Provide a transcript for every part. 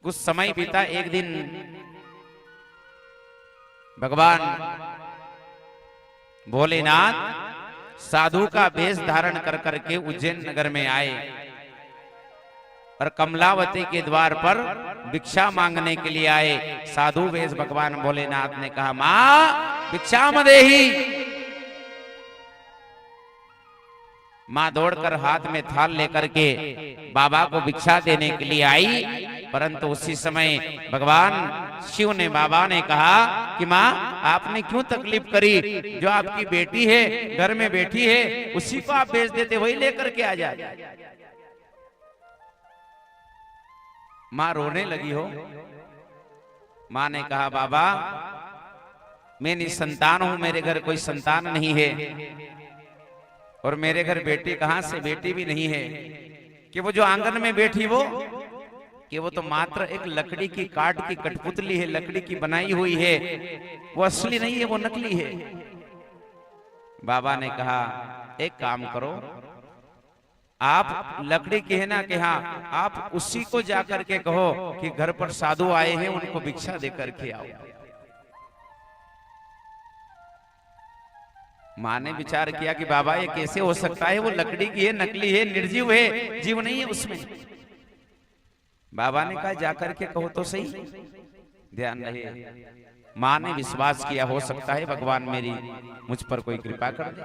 कुछ समय बीता। एक दिन भगवान भोलेनाथ साधु का वेश धारण कर करके उज्जैन नगर में आए और कमलावती के द्वार पर भिक्षा मांगने के लिए आए। साधु वेश भगवान भोलेनाथ ने कहा, मां भिक्षाम देहि। मां दौड़कर हाथ में थाल लेकर के बाबा को भिक्षा देने के लिए आई, परंतु उसी समय भगवान शिव ने बाबा ने कहा कि मां आपने क्यों तकलीफ करी, जो आपकी बेटी है घर में बैठी है उसी को आप भेज देते, वही लेकर के आ जाए। मां रोने लगी हो। मां ने कहा, बाबा मैं निसंतान हूं, मेरे घर कोई संतान नहीं है और मेरे घर बेटी कहां से, बेटी भी नहीं है। कि वो जो आंगन में बैठी वो तो मात्र एक लकड़ी की काट की कठपुतली है, लकड़ी की बनाई हुई है, वो असली नहीं है, वो नकली है। बाबा ने कहा, एक काम करो, आप लकड़ी की है ना कि हाँ, आप उसी को जाकर के कहो कि घर पर साधु आए हैं, उनको भिक्षा देकर के आओ। मां ने विचार किया कि बाबा ये कैसे हो सकता है, वो लकड़ी की है, नकली है, निर्जीव है, जीव नहीं है उसमें। बाबा ने कहा, जाकर के कहो तो सही। ध्यान रहे, मां ने विश्वास किया, हो सकता है भगवान मेरी मुझ पर कोई कृपा कर दे।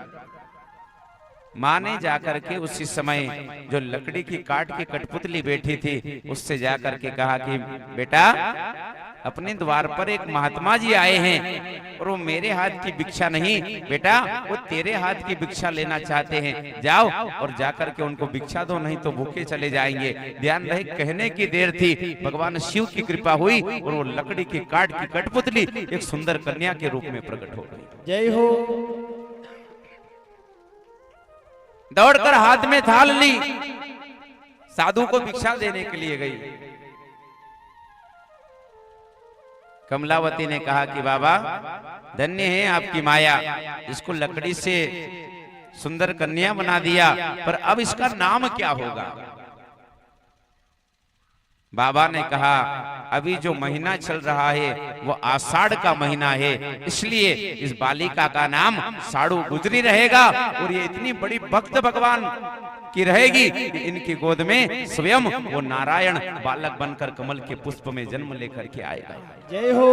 मां ने जाकर के उसी समय जो लकड़ी की काट की कठपुतली बैठी थी उससे जाकर के कहा कि बेटा, अपने द्वार पर एक महात्मा जी आए हैं और वो मेरे हाथ की भिक्षा नहीं बेटा, वो तेरे हाथ की भिक्षा लेना चाहते हैं। जाओ और जाकर के उनको भिक्षा दो, नहीं तो भूखे चले जाएंगे। ध्यान रहे, कहने की देर थी, भगवान शिव की कृपा हुई और वो लकड़ी की काट की कठपुतली एक सुंदर कन्या के रूप में प्रकट हो गई। जय हो। दौड़कर हाथ में थाल ली, साधु को भिक्षा देने के लिए गई। कमलावती ने कहा कि बाबा धन्य है आपकी माया, इसको लकड़ी से सुंदर कन्या बना दिया, पर अब इसका नाम क्या होगा। बाबा ने कहा, अभी जो महीना चल रहा है वो आषाढ़ का महीना है, इसलिए इस बालिका का नाम साड़ू गुजरी रहेगा और ये इतनी बड़ी भक्त भगवान की रहेगी कि इनकी गोद में स्वयं वो नारायण बालक बनकर कमल के पुष्प में जन्म लेकर के आएगा। जय हो।